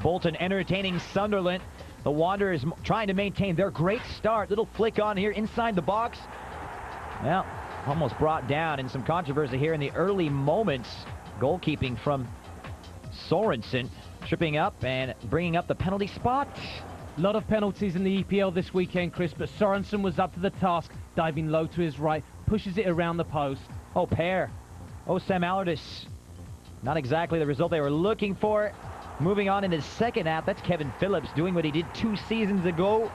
Bolton entertaining Sunderland. The Wanderers trying to maintain their great start. Little flick on here inside the box. Well, almost brought down, and some controversy here in the early moments. Goalkeeping from Sorensen, tripping up and bringing up the penalty spot. A lot of penalties in the EPL this weekend, Chris, but Sorensen was up to the task, diving low to his right, pushes it around the post. Oh, pair. Oh, Sam Allardyce. Not exactly the result they were looking for. Moving on in the second half, that's Kevin Phillips doing what he did 2 seasons ago.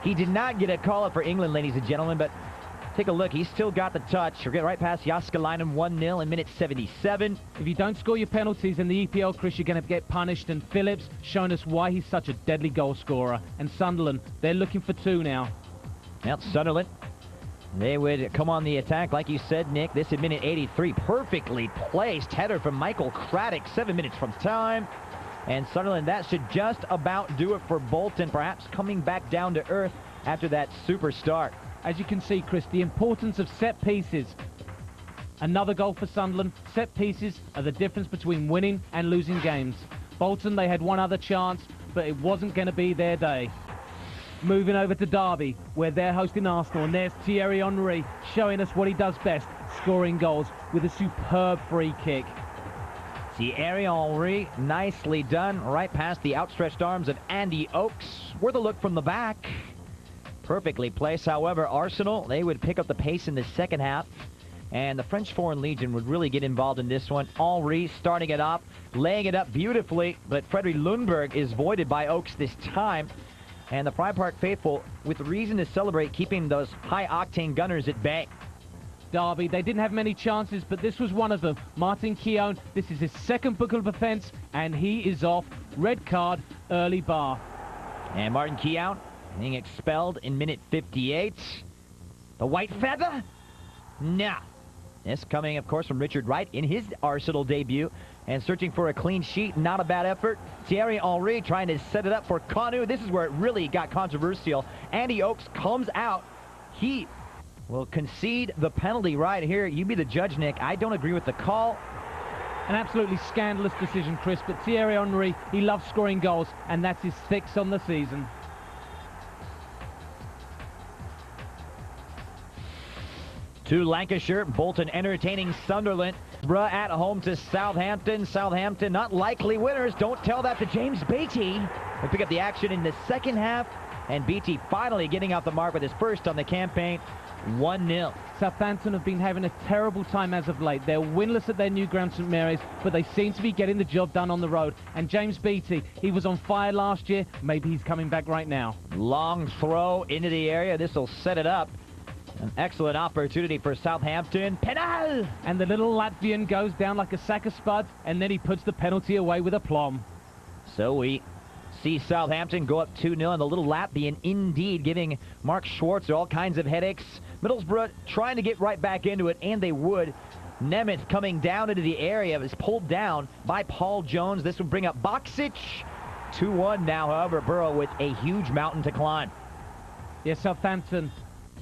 He did not get a call-up for England, ladies and gentlemen, but take a look. He's still got the touch. We'll get right past Jaskalainen, 1-0 in minute 77. If you don't score your penalties in the EPL, Chris, you're going to get punished, and Phillips showing us why he's such a deadly goal scorer. And Sunderland, they're looking for 2 now. Now, Sunderland, they would come on the attack, like you said, Nick. This in minute 83. Perfectly placed header from Michael Craddock, 7 minutes from time. And Sunderland, that should just about do it for Bolton, perhaps coming back down to earth after that super start. As you can see, Chris, the importance of set pieces. Another goal for Sunderland. Set pieces are the difference between winning and losing games. Bolton, they had one other chance, but it wasn't going to be their day. Moving over to Derby, where they're hosting Arsenal, and there's Thierry Henry showing us what he does best, scoring goals with a superb free kick. Thierry Henry, nicely done, right past the outstretched arms of Andy Oakes. Worth a look from the back. Perfectly placed. However, Arsenal, they would pick up the pace in the second half, and the French Foreign Legion would really get involved in this one. Henry starting it off, laying it up beautifully, but Frederick Lundberg is voided by Oakes this time. And the Pride Park faithful with reason to celebrate, keeping those high-octane Gunners at bay. Derby, they didn't have many chances, but this was one of them. Martin Keown, this is his second book of offence, and he is off. Red card, early bar. And Martin Keown being expelled in minute 58. The white feather? Nah. This coming, of course, from Richard Wright in his Arsenal debut. And searching for a clean sheet, not a bad effort. Thierry Henry trying to set it up for Kanu. This is where it really got controversial. Andy Oakes comes out. He will concede the penalty right here. You be the judge, Nick. I don't agree with the call. An absolutely scandalous decision, Chris, but Thierry Henry, he loves scoring goals, and that's his 6th on the season. To Lancashire, Bolton entertaining Sunderland. Middlesbrough at home to Southampton. Southampton not likely winners. Don't tell that to James Beattie. We pick up the action in the second half, and Beattie finally getting out the mark with his first on the campaign. 1-0. Southampton have been having a terrible time as of late. They're winless at their new ground, St Mary's, but they seem to be getting the job done on the road. And James Beattie, he was on fire last year. Maybe he's coming back right now. Long throw into the area. This will set it up. An excellent opportunity for Southampton. Penal! And the little Latvian goes down like a sack of spuds, and then he puts the penalty away with aplomb. So we see Southampton go up 2-0, and the little Latvian indeed giving Mark Schwarzer all kinds of headaches. Middlesbrough trying to get right back into it, and they would. Nemeth coming down into the area is pulled down by Paul Jones. This would bring up Boksic. 2-1 now, however, Borough with a huge mountain to climb. Yes, Southampton,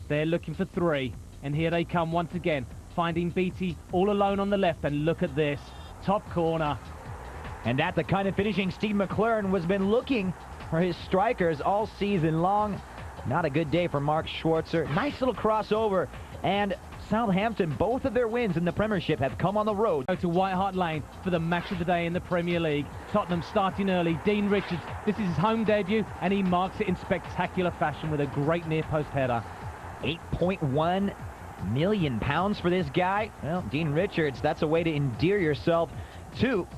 they're looking for 3, and here they come once again, finding Beattie all alone on the left, and look at this, top corner. And that's the kind of finishing Steve McLaren has been looking for his strikers all season long. Not a good day for Mark Schwarzer. Nice little crossover, and Southampton, both of their wins in the Premiership have come on the road. Go to White Hart Lane for the match of the day in the Premier League. Tottenham starting early. Dean Richards, this is his home debut, and he marks it in spectacular fashion with a great near-post header. £8.1 million for this guy. Well, Dean Richards, that's a way to endear yourself to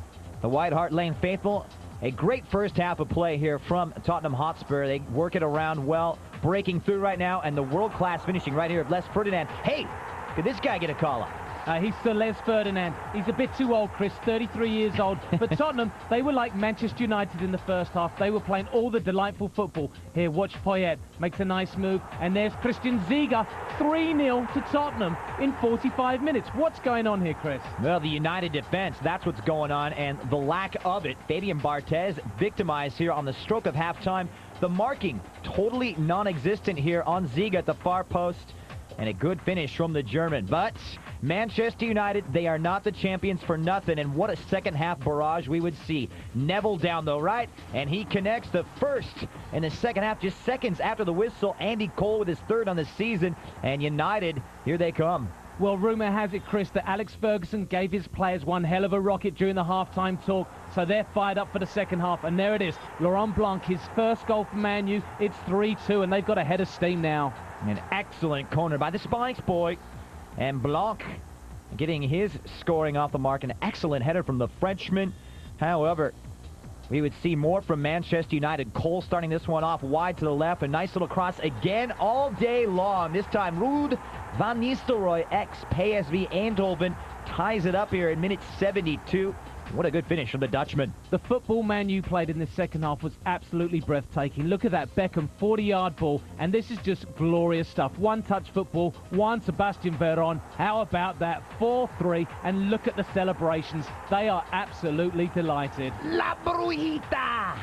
the White Hart Lane faithful. A great first half of play here from Tottenham Hotspur. They work it around well, breaking through right now, and the world-class finishing right here of Les Ferdinand. Hey, could this guy get a call-up? He's Sir Les Ferdinand. He's a bit too old, Chris, 33 years old. But Tottenham, they were like Manchester United in the first half. They were playing all the delightful football. Here, watch Poyet makes a nice move. And there's Christian Ziga, 3-0 to Tottenham in 45 minutes. What's going on here, Chris? Well, the United defense, that's what's going on, and the lack of it. Fabian Barthez victimized here on the stroke of halftime. The marking, totally non-existent here on Ziga at the far post. And a good finish from the German. But Manchester United, they are not the champions for nothing. And what a second-half barrage we would see. Neville down the right, and he connects the first in the second half, just seconds after the whistle. Andy Cole with his third on the season. And United, here they come. Well, rumour has it, Chris, that Alex Ferguson gave his players one hell of a rocket during the half-time talk, so they're fired up for the second half. And there it is, Laurent Blanc, his first goal for Man U. It's 3-2, and they've got a head of steam now. An excellent corner by the Spikes boy. And Blanc getting his scoring off the mark. An excellent header from the Frenchman. However, we would see more from Manchester United. Cole starting this one off wide to the left. A nice little cross again all day long. This time, Ruud van Nistelrooy, ex-PSV Eindhoven, ties it up here in minute 72. What a good finish from the Dutchman. The football Man U played in this second half was absolutely breathtaking. Look at that Beckham 40-yard ball, and this is just glorious stuff. One-touch football, Juan Sebastian Veron. How about that? 4-3, and look at the celebrations. They are absolutely delighted. La Brujita!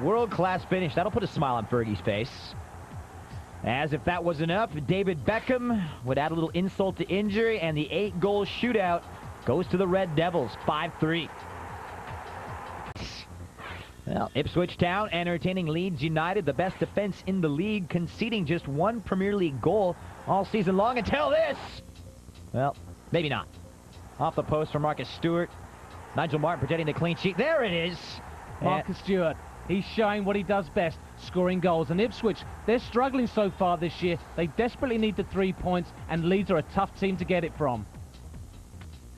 World-class finish. That'll put a smile on Fergie's face. As if that was enough, David Beckham would add a little insult to injury, and the 8-goal shootout goes to the Red Devils, 5-3. Well, Ipswich Town entertaining Leeds United, the best defense in the league, conceding just one Premier League goal all season long until this. Well, maybe not. Off the post for Marcus Stewart. Nigel Martin protecting the clean sheet. There it is. Marcus Stewart, he's showing what he does best, scoring goals. And Ipswich, they're struggling so far this year. They desperately need the 3 points, and Leeds are a tough team to get it from.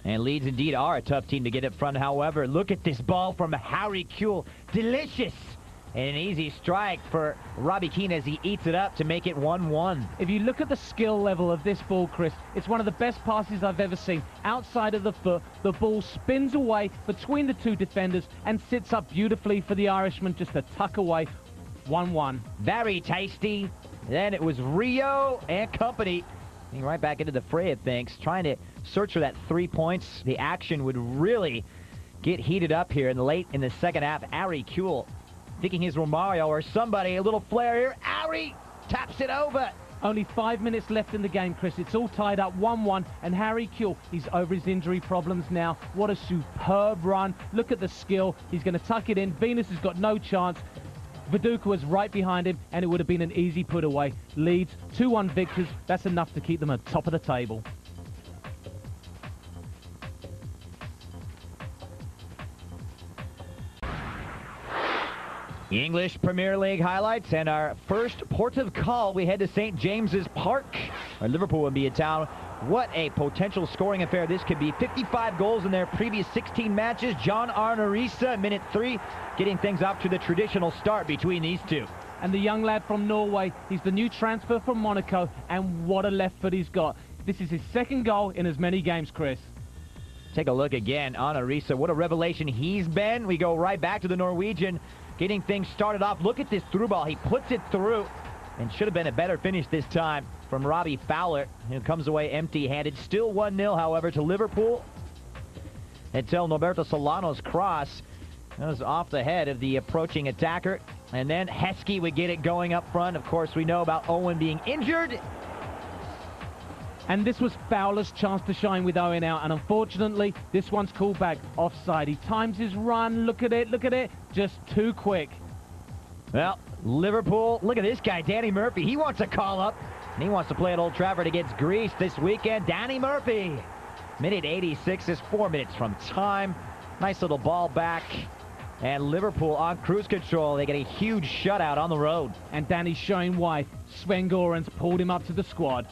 And Leeds indeed are a tough team to get up front. However, look at this ball from Harry Kewell. Delicious. And an easy strike for Robbie Keane as he eats it up to make it 1-1. If you look at the skill level of this ball, Chris, it's one of the best passes I've ever seen. Outside of the foot, the ball spins away between the two defenders and sits up beautifully for the Irishman just to tuck away. 1-1. Very tasty. Then it was Rio and company. Right back into the fray of things, trying to search for that 3 points. The action would really get heated up here late in the second half. Harry Kewell thinking he's Romario or somebody. A little flare here. Harry taps it over. Only 5 minutes left in the game, Chris. It's all tied up 1-1, and Harry Kewell, he's over his injury problems now. What a superb run. Look at the skill. He's going to tuck it in. Venus has got no chance. Viduka was right behind him, and it would have been an easy put away. Leeds, 2-1 victors. That's enough to keep them at the top of the table. English Premier League highlights, and our first port of call, we head to St. James's Park, where Liverpool will be in town. What a potential scoring affair this could be. 55 goals in their previous 16 matches. John Arne-Riise, minute 3, getting things off to the traditional start between these two. And the young lad from Norway, he's the new transfer from Monaco, and what a left foot he's got. This is his second goal in as many games, Chris. Take a look again, Arne-Riise. What a revelation he's been. We go right back to the Norwegian, getting things started off. Look at this through ball. He puts it through, and should have been a better finish this time from Robbie Fowler, who comes away empty-handed. Still 1-0, however, to Liverpool, until Norberto Solano's cross was off the head of the approaching attacker. And then Heskey would get it going up front. Of course, we know about Owen being injured. And this was Fowler's chance to shine with Owen out, and unfortunately, this one's called back offside. He times his run. Look at it, just too quick. Well, Liverpool, look at this guy, Danny Murphy. He wants a call-up, and he wants to play at Old Trafford against Greece this weekend. Danny Murphy, minute 86 is 4 minutes from time. Nice little ball back. And Liverpool on cruise control. They get a huge shutout on the road. And Danny's showing why. Sven Goran's pulled him up to the squad.